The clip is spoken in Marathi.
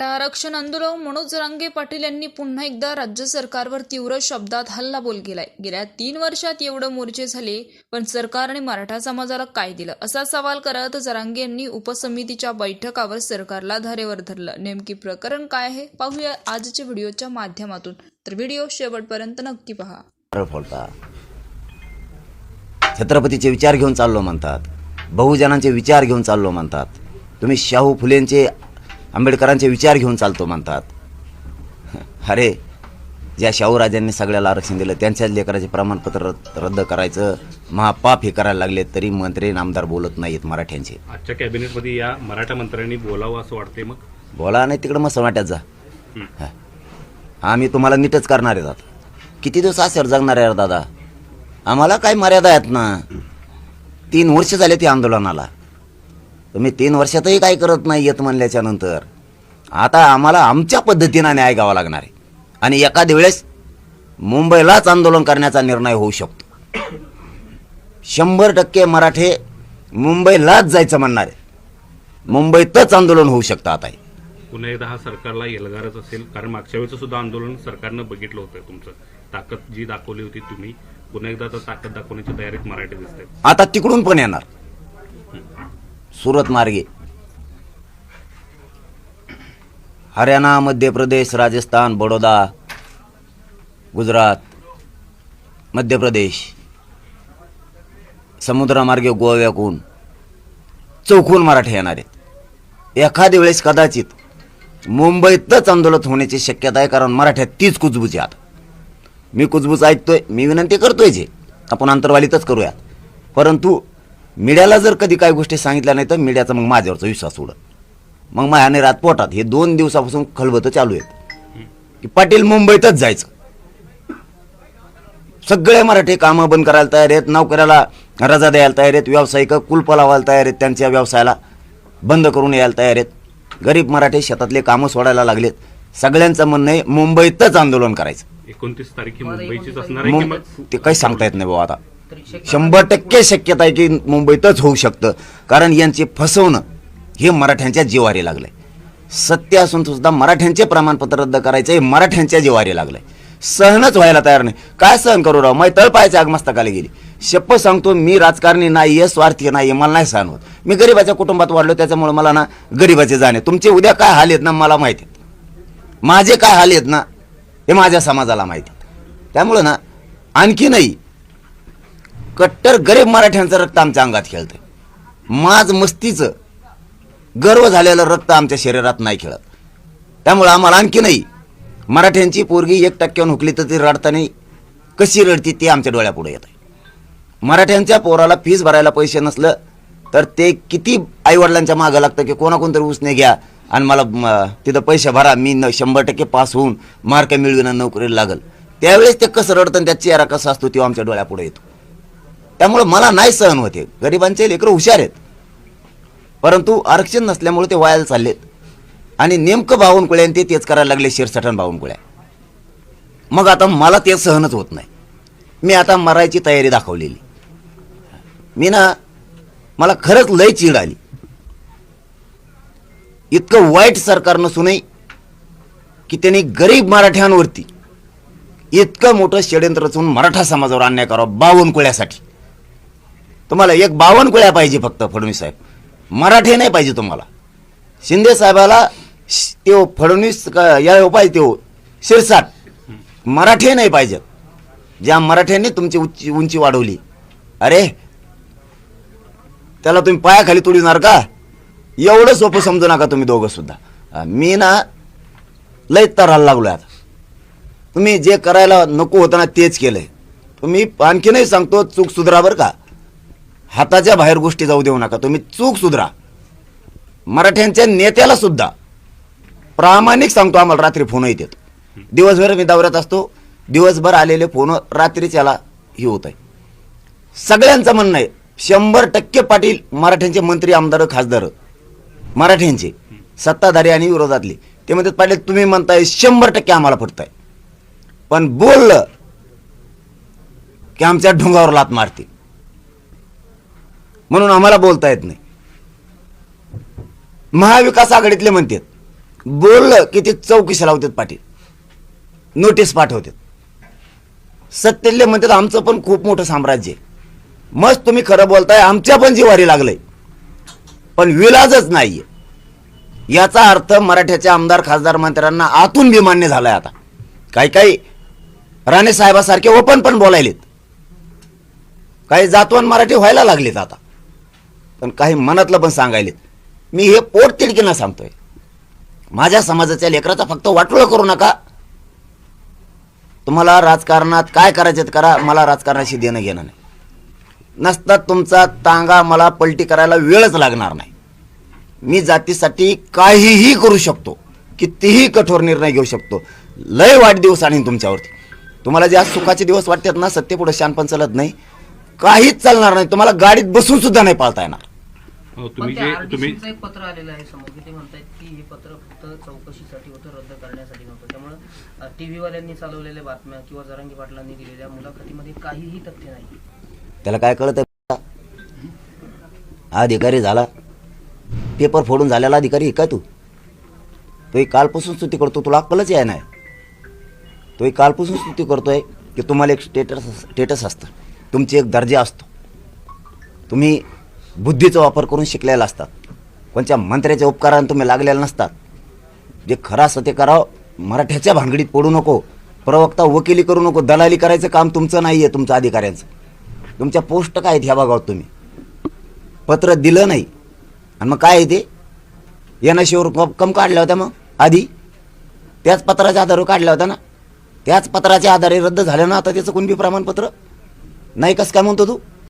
मराठा आरक्षण आंदोलन मनोज जरांगे पाटील यांनी पुन्हा एकदा राज्य सरकारवर तीव्र शब्दात हल्लाबोल केलाय। गेल्या 3 वर्षात एवढे मोर्चे झाले, पण सरकारने मराठा समाजाला काय दिलं, असा सवाल करत जरांगे यांनी उपसमितीच्या बैठकावर सरकारला धारेवर धरलं। नेमकी प्रकरण काय आहे पाहूया आजच्या व्हिडिओच्या माध्यमातून, तर व्हिडिओ शेवटपर्यंत नक्की पहा। छत्रपतीचे विचार घेऊन चाललो म्हणतात, बहुजनांचे विचार घेऊन चाललो म्हणतात, तुम्ही शाहू फुलेंचे आंबेडकरांचे विचार घेऊन चालतो म्हणतात। अरे, ज्या शाहूराजांनी सगळ्याला आरक्षण दिलं त्यांच्याच लेकराचे प्रमाणपत्र रद्द करायचं महापाप हे करायला लागले, तरी मंत्री आमदार बोलत नाहीत मराठ्यांचे। आजच्या कॅबिनेटमध्ये या मराठा मंत्र्यांनी बोलावं असं वाटते। मग बोला नाही तिकडं मग समाट्यात जा। आम्ही तुम्हाला नीटच करणार आहेत। आता किती दिवस असेल जगणार आहे दादा, आम्हाला काय मर्यादा आहेत ना। 3 वर्ष झाले ते आंदोलनाला, तुम्ही 3 वर्षातही काय करत नाही येत म्हणल्याच्या नंतर आता आम्हाला आमच्या पद्धतीनं न्याय घ्यावा लागणार आहे। आणि एखाद्या वेळेस मुंबईलाच आंदोलन करण्याचा निर्णय होऊ शकतो। 100% मराठे मुंबईलाच जायचं म्हणणार आहे, मुंबईतच आंदोलन होऊ शकतं। आता पुन्हा एकदा हा सरकारला एल्गारच असेल, कारण मागच्या वेळेचं सुद्धा आंदोलन सरकारनं बघितलं होतं। तुमचं ताकद जी दाखवली होती तुम्ही, पुन्हा एकदा तर ताकद दाखवण्याची तयारीत मराठे दिसते। आता तिकडून पण येणार, सुरत मार्गे हरियाणा, मध्य प्रदेश, राजस्थान, बडोदा, गुजरात, मध्य प्रदेश, समुद्रमार्गे गोव्याकून चौकून मराठे येणार आहेत। एखाद्या वेळेस कदाचित मुंबईतच आंदोलन होण्याची शक्यता आहे, कारण मराठ्यात तीच कुजबुजी। आता मी कुजबूज ऐकतोय, मी विनंती करतोय जे आपण अंतर्वालीतच करूया, परंतु मीडियाला जर कधी काही गोष्टी सांगितल्या नाही तर मीडियाचा मग माझ्यावरचा विश्वास उडत। मग माझ्याने रात पोटात हे 2 दिवसापासून खलबतं चालू आहेत की पाटील मुंबईतच जायचं। सगळे मराठी कामं बंद करायला तयार आहेत, नोकऱ्याला रजा द्यायला तयार आहेत, व्यावसायिक कुलप लावायला तयार आहेत, त्यांच्या व्यवसायाला बंद करून यायला तयार आहेत। गरीब मराठी शेतातले कामं सोडायला लागलेत। सगळ्यांचं म्हणणं आहे मुंबईतच आंदोलन करायचं। 29 तारखे मुंबईचीच असणार आहे की मग ते काही सांगता येत नाही भाऊ। आता 100% शक्यता आहे की मुंबईतच होऊ शकतं, कारण यांची फसवणं हे मराठ्यांच्या जिवारी लागलंय। सत्य असून सुद्धा मराठ्यांचे प्रमाणपत्र रद्द करायचं हे मराठ्यांच्या जिवारी लागलंय। सहनच व्हायला तयार नाही। काय सहन करू राव, मै तळपायच्या आगमस्तकाला गेली। शपथ सांगतो, मी राजकारणी नाही आहे, स्वार्थी नाही आहे, मला नाही सहन होत। मी गरीबाच्या कुटुंबात वाढलो, त्याच्यामुळे मला ना गरीबाचे जाणे, तुमचे उद्या काय हाल आहेत ना मला माहिती आहेत, माझे काय हाल आहेत ना हे माझ्या समाजाला माहिती आहे। त्यामुळं ना आणखी नाही, कट्टर गरीब मराठ्यांचं रक्त आमच्या अंगात खेळतंय। माज मस्तीचं गर्व झालेलं रक्त आमच्या शरीरात नाही खेळत। त्यामुळं आम्हाला आणखी नाही, मराठ्यांची पोरगी 1% हुकली तर ती रडताना कशी रडती ते आमच्या डोळ्यापुढे येत आहे। मराठ्यांच्या पोराला फीस भरायला पैसे नसलं तर ते किती आईवडिलांच्या मागं लागतं की कोणाकोणतरी उसने घ्या आणि मला तिथं पैसे भरा, मी 100% पास होऊन मार्क मिळविणं नोकरीला लागल। त्यावेळेस ते कसं रडतं आणि त्याचा चेहरा कसा असतो तो आमच्या डोळ्यापुढे येतो। त्यामुळे मला नाही सहन होते। गरिबांचे लेकरं हुशार आहेत, परंतु आरक्षण नसल्यामुळे ते वायाला चाललेत। आणि नेमकं बावनकुळ्यांनी तेच करायला लागले, शिरसाठण बावनकुळ्या। मग आता मला ते सहनच होत नाही। मी आता मरायची तयारी दाखवलेली। मी ना, मला खरंच लय चीड आली। इतकं वाईट सरकार नसूनही की त्यांनी गरीब मराठ्यांवरती इतकं मोठं षड्यंत्र रचून मराठा समाजावर अन्याय करावा बावनकुळ्यासाठी। तुम्हाला एक बावनकुळ्या पाहिजे फक्त, फडणवीस साहेब, मराठे नाही पाहिजे तुम्हाला। शिंदे साहेबाला तो फडणवीस या पाहिजे, तो शिरसाट, मराठे नाही पाहिजेत। ज्या मराठ्यांनी तुमची उंची वाढवली, अरे त्याला तुम्ही पायाखाली तुडविणार का? एवढं सोपं समजू नका तुम्ही दोघं सुद्धा। मी ना लय तराला लागलोय आता। तुम्ही जे करायला नको होतं ना तेच केलंय तुम्ही। आणखीनही सांगतो, चूक सुधरा बरं का, हाताच्या बाहेर गोष्टी जाऊ देऊ नका। तुम्ही चूक सुधरा। मराठ्यांच्या नेत्याला सुद्धा प्रामाणिक सांगतो, आम्हाला रात्री फोन येतात। दिवसभर मी दौऱ्यात असतो, दिवसभर आलेले फोन रात्रीच याला ही होत आहे। सगळ्यांचं म्हणणं आहे 100% पाटील मराठ्यांचे मंत्री, आमदार, खासदार मराठ्यांचे सत्ताधारी आणि विरोधातले ते म्हणतात, पाटील तुम्ही म्हणताय 100% आम्हाला पटताय, पण बोललं की आमच्या ढोंगावर लात मारते, म्हणून आम्हाला बोलता येत नाही। महाविकास आघाडीतले म्हणतात बोललं की ते चौकशी लावतात पाटील, नोटीस पाठवतात. सत्तेले म्हणतात आमचं पण खूप मोठं साम्राज्य आहे. मस्त तुम्ही खरं बोलताय, आमच्या पण जिवारी लागलंय, पण विलाजच नाहीये. याचा अर्थ मराठ्याचे आमदार खासदार मंत्र्यांना आतून बेमान्य झालाय. आता काही काही राणे साहेबासारखे ओपन पण बोलायलेत, काही जातवान मराठी व्हायला लागलेत आता, पण काही मनातलं पण सांगायलेत. मी हे पोट तिडकीनं सांगतोय, माझ्या समाजाच्या लेकराचा फक्त वाटोळं करू नका. तुम्हाला राजकारणात काय करायचं करा, मला राजकारणाशी देणं घेणं नाही. नसता तुमचा तांगा मला पलटी करायला वेळच लागणार नाही. मी जातीसाठी काहीही करू शकतो, कितीही कठोर निर्णय घेऊ शकतो. लय वाईट दिवस आणीन तुमच्यावरती. तुम्हाला जे आज सुखाचे दिवस वाटतात ना, सत्तेपुढे शानपण चालत नाही, काहीच चालणार नाही. तुम्हाला गाडीत बसून सुद्धा नाही पाळता येणार. तुम्ही जे तुम्ही एक पत्र आलेलं आहे समोर, ते म्हणतायत की हे पत्र फक्त चौकशीसाठी होतं, रद्द करण्यासाठी नव्हतं. त्यामुळे टीव्ही वाल्यांनी चालवलेल्या बातम्या किंवा जरांगे पाटलांनी दिलेल्या मुलाखतीमध्ये काहीही तथ्य नाही. त्याला काय कळत आहे? अधिकारी झाला, पेपर फोडून झालेला अधिकारी काय तू? तो कालपासून स्तुती करतो, तुला अक्कलच आहे नाही. तो कालपासून स्तुती करतोय की तुम्हाला एक स्टेटस असतं, तुमची एक दर्जा असतो, तुम्ही बुद्धीचा वापर करून शिकलेला असतात, कोणत्या मंत्र्याच्या उपकाराने तुम्ही लागलेला नसतात. जे खरं असतं ते करावं. मराठ्याच्या भानगडीत पडू नको, प्रवक्ता वकिली करू नको, दलाली करायचं काम तुमचं नाही आहे, तुमचं अधिकाऱ्यांचं. तुमच्या पोस्ट काय आहेत ह्या बघावं. तुम्ही पत्र दिलं नाही आणि मग काय आहे ते एनआयसीवर कम काढल्या होत्या, मग आधी त्याच पत्राच्या आधारे काढल्या होत्या ना, त्याच पत्राच्या आधारे रद्द झाल्या ना. आता त्याचं कोणबी प्रमाणपत्र नाही, कसं काय म्हणतो तू?